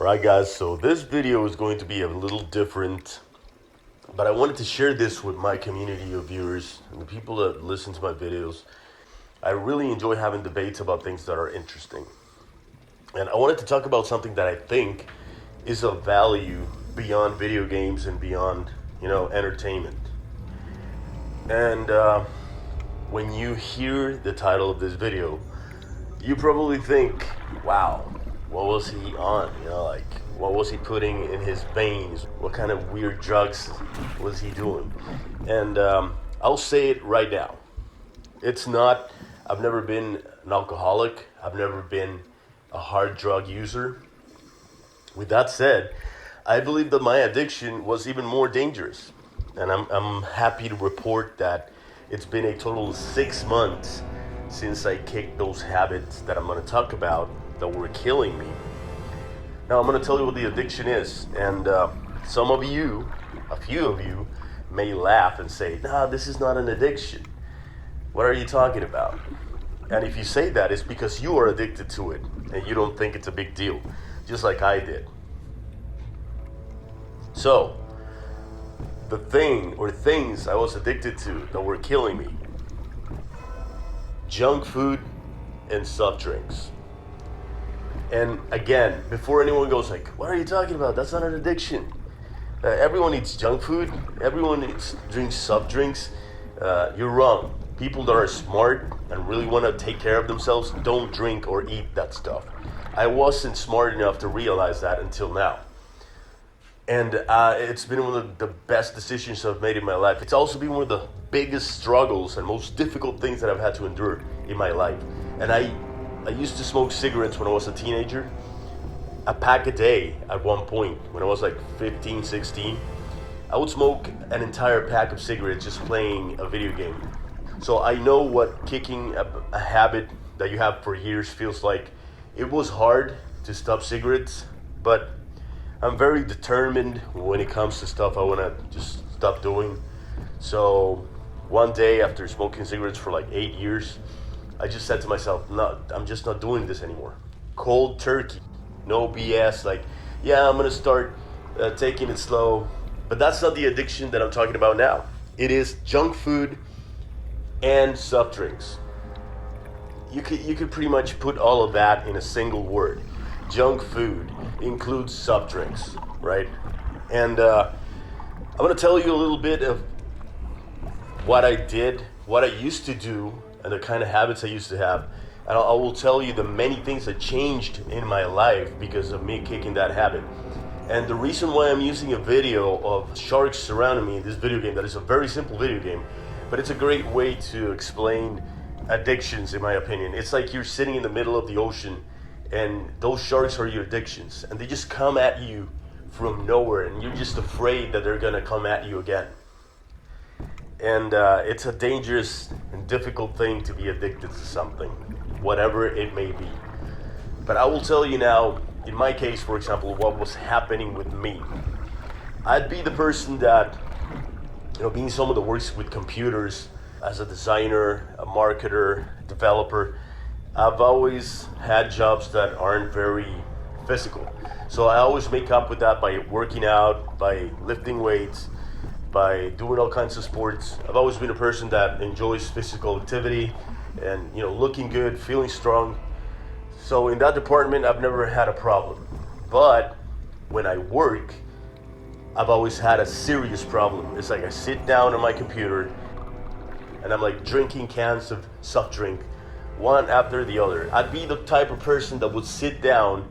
Alright guys, so this video is going to be a little different, but I wanted to share this with my community of viewers and the people that listen to my videos. I really enjoy having debates about things that are interesting. And I wanted to talk about something that I think is of value beyond video games and beyond, entertainment. And when you hear the title of this video, you probably think, wow, what was he on? What was he putting in his veins? What kind of weird drugs was he doing? And I'll say it right now. I've never been an alcoholic. I've never been a hard drug user. With that said, I believe that my addiction was even more dangerous. And I'm happy to report that it's been a total of 6 months since I kicked those habits that I'm going to talk about that were killing me. Now I'm going to tell you what the addiction is, and some of you, a few of you, may laugh and say, nah, this is not an addiction. What are you talking about? And if you say that, it's because you are addicted to it and you don't think it's a big deal, just like I did. So, the thing or things I was addicted to that were killing me: junk food and soft drinks. And again, before anyone goes like, what are you talking about? That's not an addiction. Everyone eats junk food. Everyone drinks soft drinks. You're wrong. People that are smart and really want to take care of themselves don't drink or eat that stuff. I wasn't smart enough to realize that until now. And it's been one of the best decisions I've made in my life. It's also been one of the biggest struggles and most difficult things that I've had to endure in my life. And I used to smoke cigarettes when I was a teenager. A pack a day at one point when I was like 15, 16. I would smoke an entire pack of cigarettes just playing a video game. So I know what kicking a habit that you have for years feels like. It was hard to stop cigarettes, but I'm very determined when it comes to stuff I want to just stop doing. So one day after smoking cigarettes for like 8 years, I just said to myself, no, I'm just not doing this anymore. Cold turkey, no BS, I'm gonna start taking it slow. But that's not the addiction that I'm talking about now. It is junk food and soft drinks. You could pretty much put all of that in a single word. Junk food includes soft drinks, right? And I'm gonna tell you a little bit of what I did, what I used to do, and the kind of habits I used to have. And I will tell you the many things that changed in my life because of me kicking that habit. And the reason why I'm using a video of sharks surrounding me in this video game, that is a very simple video game, but it's a great way to explain addictions, in my opinion. It's like you're sitting in the middle of the ocean and those sharks are your addictions, and they just come at you from nowhere, and you're just afraid that they're gonna come at you again. And it's a dangerous and difficult thing to be addicted to something, whatever it may be. But I will tell you now, in my case, for example, what was happening with me. I'd be the person that, being someone that works with computers as a designer, a marketer, developer, I've always had jobs that aren't very physical. So I always make up with that by working out, by lifting weights, by doing all kinds of sports. I've always been a person that enjoys physical activity and, looking good, feeling strong. So in that department, I've never had a problem. But when I work, I've always had a serious problem. It's like I sit down on my computer and I'm like drinking cans of soft drink, one after the other. I'd be the type of person that would sit down,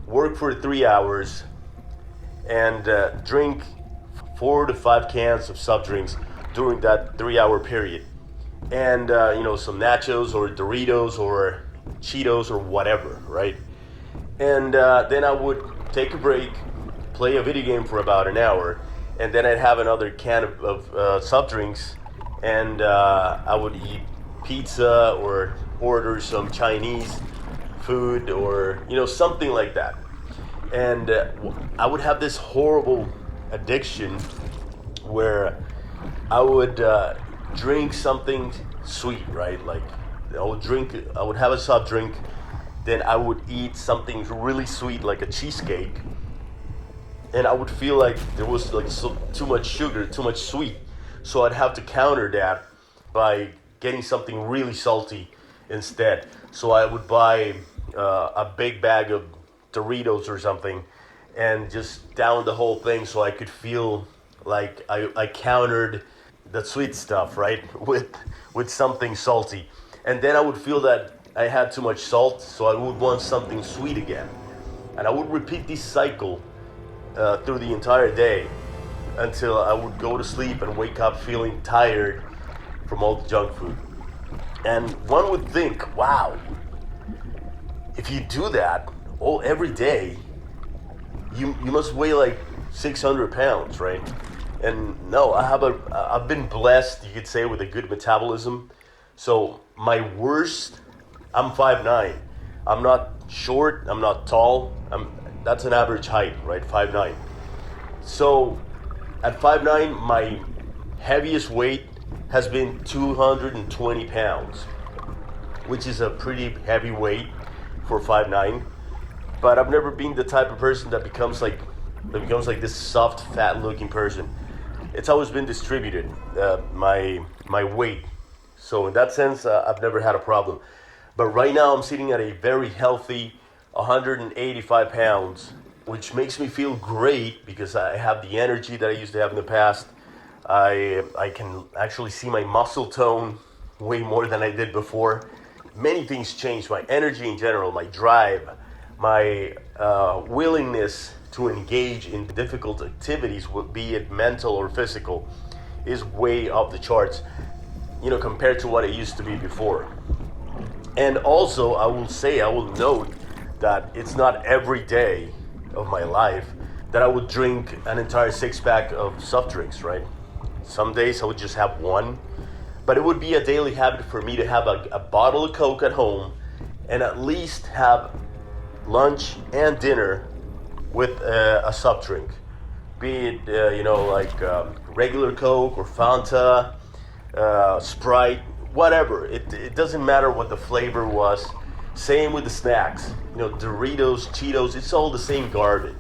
work for 3 hours, and drink 4 to 5 cans of soft drinks during that 3-hour period. And, some nachos or Doritos or Cheetos or whatever, right? And then I would take a break, play a video game for about an hour, and then I'd have another can of soft drinks, and I would eat pizza or order some Chinese food or, something like that. And I would have this horrible addiction where I would drink something sweet, right? Like I would have a soft drink, then I would eat something really sweet like a cheesecake, and I would feel like there was like too much sugar, too much sweet. So I'd have to counter that by getting something really salty instead. So I would buy a big bag of Doritos or something and just down the whole thing so I could feel like I countered the sweet stuff, right? With something salty. And then I would feel that I had too much salt, so I would want something sweet again. And I would repeat this cycle through the entire day until I would go to sleep and wake up feeling tired from all the junk food. And one would think, wow, if you do that every day, you must weigh like 600 pounds, right? And no, I've been blessed, you could say, with a good metabolism. So my worst, I'm 5'9". I'm not short, I'm not tall. That's an average height, right? 5'9". So at 5'9", my heaviest weight has been 220 pounds, which is a pretty heavy weight for 5'9". But I've never been the type of person that becomes like this soft, fat-looking person. It's always been distributed, my weight. So in that sense, I've never had a problem. But right now, I'm sitting at a very healthy 185 pounds, which makes me feel great because I have the energy that I used to have in the past. I can actually see my muscle tone way more than I did before. Many things changed. My energy in general, my drive, my willingness to engage in difficult activities, be it mental or physical, is way off the charts, compared to what it used to be before. And also, I will note that it's not every day of my life that I would drink an entire six-pack of soft drinks, right? Some days I would just have one, but it would be a daily habit for me to have a bottle of Coke at home and at least have lunch and dinner with a soft drink, be it regular Coke or Fanta, Sprite, whatever. It doesn't matter what the flavor was. Same with the snacks, Doritos, Cheetos. It's all the same garbage,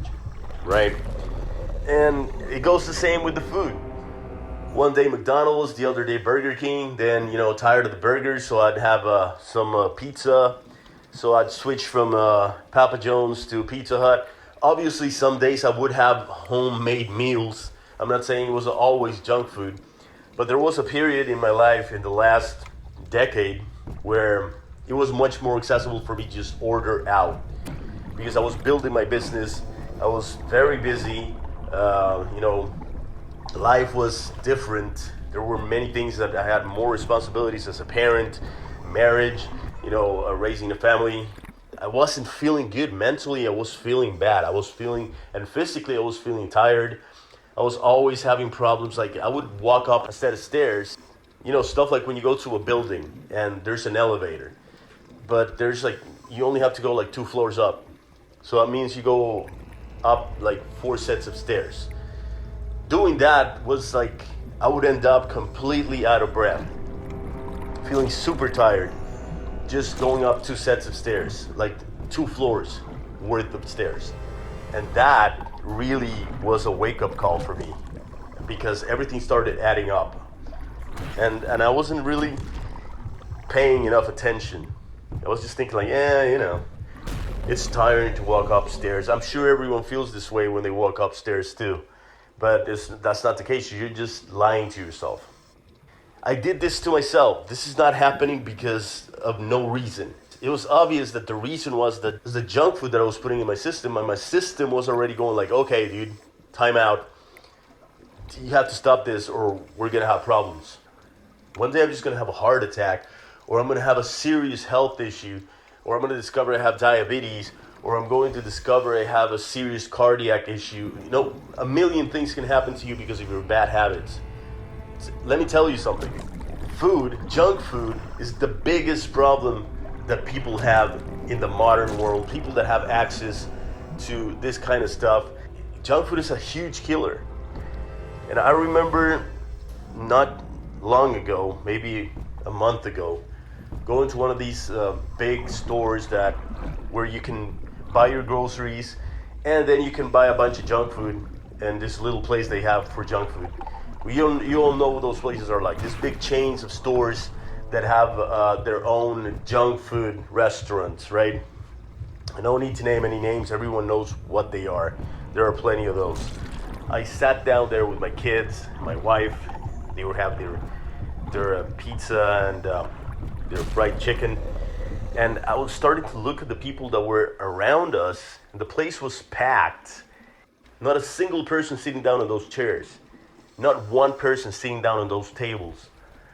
right? And it goes the same with the food. One day McDonald's, the other day Burger King. Then tired of the burgers, so I'd have some pizza. So I'd switch from Papa John's to Pizza Hut. Obviously, some days I would have homemade meals. I'm not saying it was always junk food, but there was a period in my life in the last decade where it was much more accessible for me to just order out because I was building my business. I was very busy. Life was different. There were many things that I had more responsibilities as a parent, marriage, raising a family. I wasn't feeling good mentally. I was feeling bad. And physically I was feeling tired. I was always having problems. Like I would walk up a set of stairs, stuff like when you go to a building and there's an elevator, but you only have to go like 2 floors up. So that means you go up like 4 sets of stairs. Doing that was like, I would end up completely out of breath, feeling super tired, just going up 2 sets of stairs, like 2 floors worth of stairs. And that really was a wake-up call for me because everything started adding up. And I wasn't really paying enough attention. I was just thinking like, it's tiring to walk upstairs. I'm sure everyone feels this way when they walk upstairs too. But that's not the case. You're just lying to yourself. I did this to myself. This is not happening because of no reason. It was obvious that the reason was that the junk food that I was putting in my system, and my system was already going like, okay, dude, time out. You have to stop this or we're going to have problems. One day I'm just going to have a heart attack, or I'm going to have a serious health issue, or I'm going to discover I have diabetes, or I'm going to discover I have a serious cardiac issue. A million things can happen to you because of your bad habits. Let me tell you something. Junk food, is the biggest problem that people have in the modern world. People that have access to this kind of stuff. Junk food is a huge killer. And I remember not long ago, maybe a month ago, Go into one of these big stores that where you can buy your groceries, and then you can buy a bunch of junk food. And this little place they have for junk food. You all know what those places are like. These big chains of stores that have their own junk food restaurants, right? I don't need to name any names. Everyone knows what they are. There are plenty of those. I sat down there with my kids, my wife. They were having their pizza and their fried chicken. And I was starting to look at the people that were around us. And the place was packed. Not a single person sitting down on those chairs. Not one person sitting down on those tables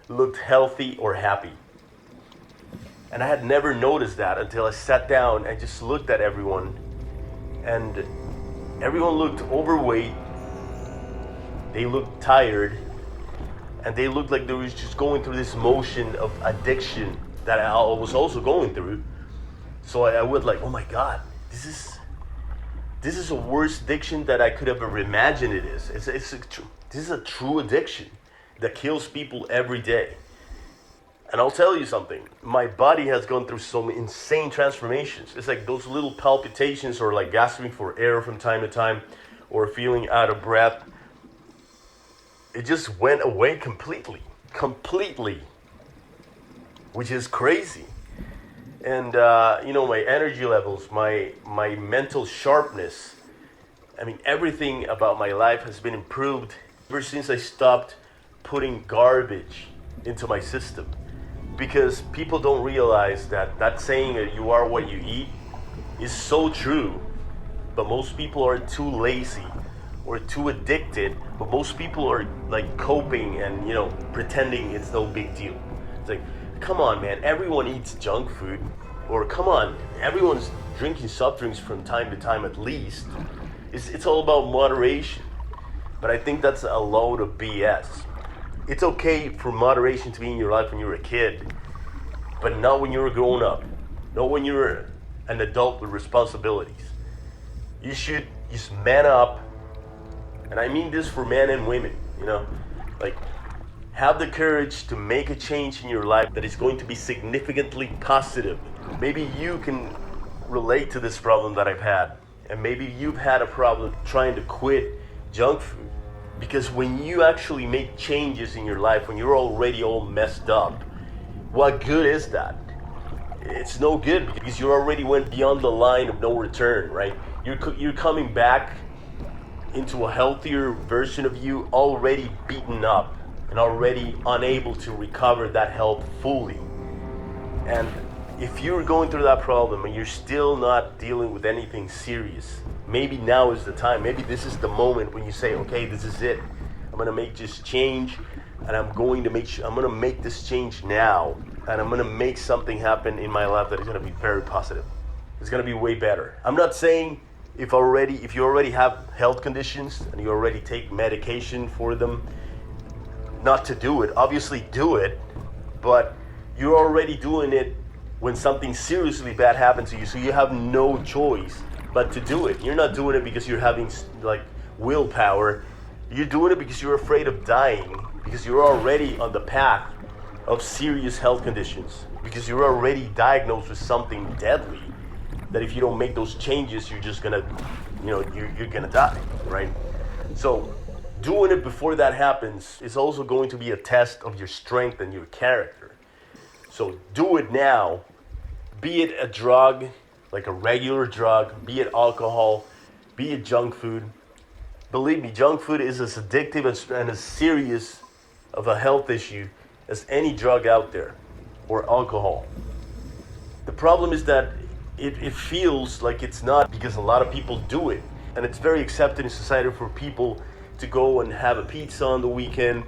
looked healthy or happy. And I had never noticed that until I sat down and just looked at everyone. And everyone looked overweight. They looked tired. And they looked like they were just going through this motion of addiction that I was also going through. So I would like, oh my God, this is a worse addiction that I could ever imagine it is. This is a true addiction that kills people every day. And I'll tell you something, my body has gone through some insane transformations. It's like those little palpitations or like gasping for air from time to time or feeling out of breath. It just went away completely, which is crazy. And my energy levels, my mental sharpness, I mean, everything about my life has been improved ever since I stopped putting garbage into my system. Because people don't realize that saying that you are what you eat is so true, but most people are too lazy or too addicted, but most people are like coping and pretending it's no big deal. It's like, come on man, everyone eats junk food, or come on, everyone's drinking soft drinks from time to time at least. It's all about moderation, but I think that's a load of BS. It's okay for moderation to be in your life when you're a kid, but not when you're a grown up, not when you're an adult with responsibilities. You should just man up, and I mean this for men and women, like have the courage to make a change in your life that is going to be significantly positive. Maybe you can relate to this problem that I've had, and maybe you've had a problem trying to quit junk food. Because when you actually make changes in your life, when you're already all messed up, what good is that? It's no good because you already went beyond the line of no return, right? You're coming back into a healthier version of you, already beaten up and already unable to recover that health fully. And if you're going through that problem and you're still not dealing with anything serious, maybe now is the time. Maybe this is the moment when you say, okay, this is it. I'm gonna make this change, and I'm gonna make this change now, and I'm gonna make something happen in my life that is gonna be very positive. It's gonna be way better. I'm not saying if you already have health conditions and you already take medication for them, not to do it. Obviously do it, but you're already doing it when something seriously bad happens to you, so you have no choice but to do it. You're not doing it because you're having like willpower. You're doing it because you're afraid of dying, because you're already on the path of serious health conditions, because you're already diagnosed with something deadly that if you don't make those changes, you're just gonna, you're gonna die, right? So doing it before that happens is also going to be a test of your strength and your character. So do it now, be it a drug, like a regular drug, be it alcohol, be it junk food. Believe me, junk food is as addictive and as serious of a health issue as any drug out there, or alcohol. The problem is that it feels like it's not, because a lot of people do it. And it's very accepted in society for people to go and have a pizza on the weekend,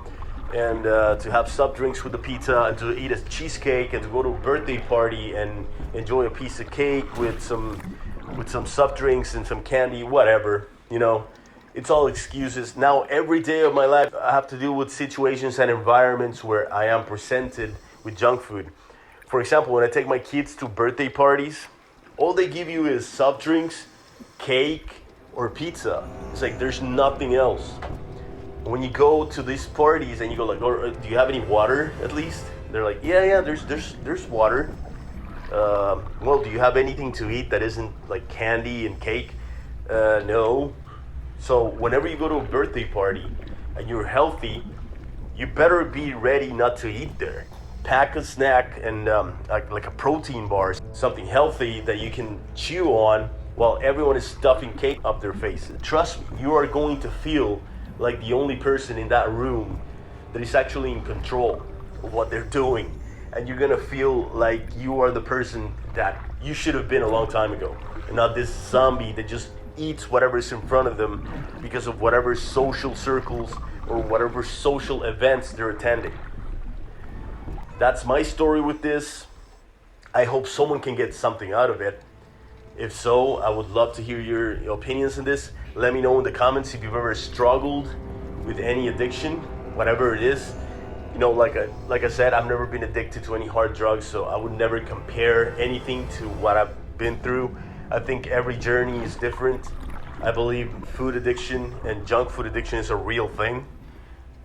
and to have soft drinks with the pizza, and to eat a cheesecake, and to go to a birthday party and enjoy a piece of cake with some soft drinks and some candy, whatever. It's all excuses. Now every day of my life I have to deal with situations and environments where I am presented with junk food. For example, when I take my kids to birthday parties, all they give you is soft drinks, cake, or pizza. It's like there's nothing else. When you go to these parties and you go like, do you have any water at least? They're like, yeah, there's water. Well, do you have anything to eat that isn't like candy and cake? No. So whenever you go to a birthday party and you're healthy, you better be ready not to eat there. Pack a snack and like a protein bar, something healthy that you can chew on while everyone is stuffing cake up their faces. Trust me, you are going to feel like the only person in that room that is actually in control of what they're doing. And you're gonna feel like you are the person that you should have been a long time ago, and not this zombie that just eats whatever is in front of them because of whatever social circles or whatever social events they're attending. That's my story with this. I hope someone can get something out of it. If so, I would love to hear your opinions on this. Let me know in the comments if you've ever struggled with any addiction, whatever it is. You know, like I said, I've never been addicted to any hard drugs, so I would never compare anything to what I've been through. I think every journey is different. I believe food addiction and junk food addiction is a real thing,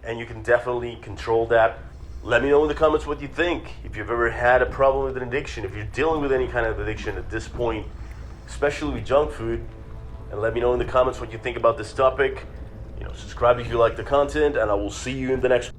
and you can definitely control that. Let me know in the comments what you think. If you've ever had a problem with an addiction, if you're dealing with any kind of addiction at this point, especially with junk food, and let me know in the comments what you think about this topic. Subscribe if you like the content, and I will see you in the next one.